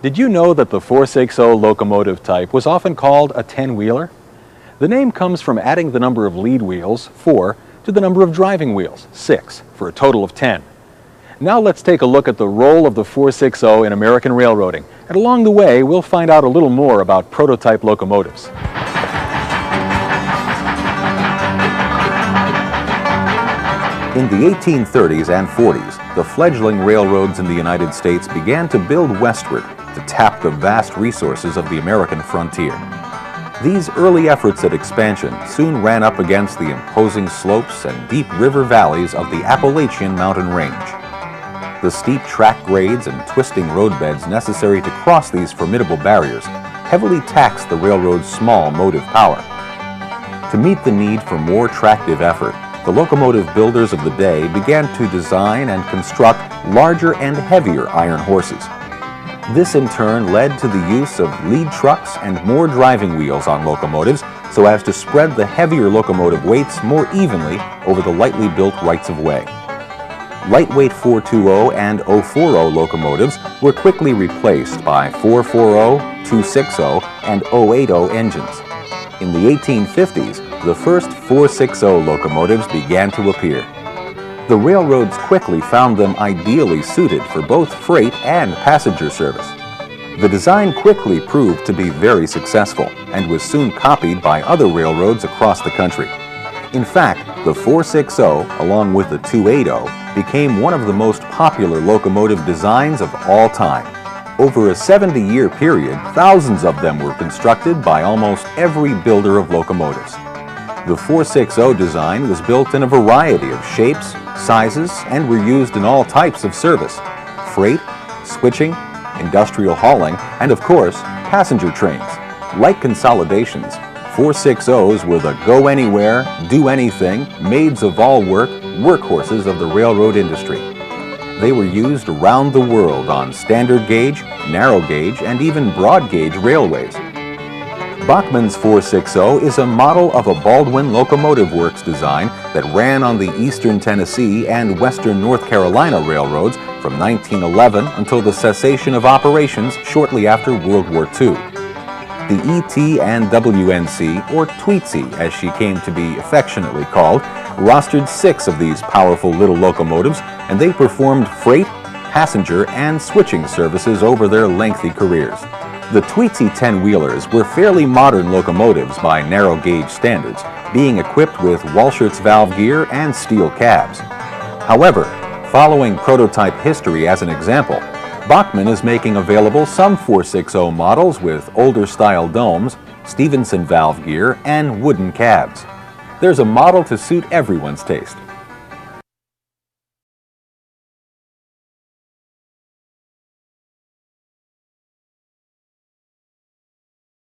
Did you know that the 460 locomotive type was often called a 10-wheeler? The name comes from adding the number of lead wheels, 4, to the number of driving wheels, 6, for a total of 10. Now let's take a look at the role of the 460 in American railroading, and along the way we'll find out a little more about prototype locomotives. In the 1830s and 40s, the fledgling railroads in the United States began to build westward to tap the vast resources of the American frontier. These early efforts at expansion soon ran up against the imposing slopes and deep river valleys of the Appalachian mountain range. The steep track grades and twisting roadbeds necessary to cross these formidable barriers heavily taxed the railroad's small motive power. To meet the need for more tractive effort, the locomotive builders of the day began to design and construct larger and heavier iron horses. This in turn led to the use of lead trucks and more driving wheels on locomotives so as to spread the heavier locomotive weights more evenly over the lightly built rights of way. Lightweight 420 and 040 locomotives were quickly replaced by 440, 260, and 080 engines. In the 1850s, the first 460 locomotives began to appear. The railroads quickly found them ideally suited for both freight and passenger service. The design quickly proved to be very successful and was soon copied by other railroads across the country. In fact, the 460, along with the 280, became one of the most popular locomotive designs of all time. Over a 70-year period, thousands of them were constructed by almost every builder of locomotives. The 460 design was built in a variety of shapes, sizes, and were used in all types of service: freight, switching, industrial hauling, and of course, passenger trains. Like consolidations, 460s were the go-anywhere, do-anything, maids-of-all-work workhorses of the railroad industry. They were used around the world on standard gauge, narrow gauge, and even broad gauge railways. Bachmann's 460 is a model of a Baldwin Locomotive Works design that ran on the Eastern Tennessee and Western North Carolina railroads from 1911 until the cessation of operations shortly after World War II. The ET and WNC, or Tweetsie as she came to be affectionately called, rostered 6 of these powerful little locomotives, and they performed freight, passenger, and switching services over their lengthy careers. The Tweetsie 10-wheelers were fairly modern locomotives by narrow gauge standards, being equipped with Walschaerts valve gear and steel cabs. However, following prototype history as an example, Bachmann is making available some 460 models with older style domes, Stevenson valve gear, and wooden cabs. There's a model to suit everyone's taste.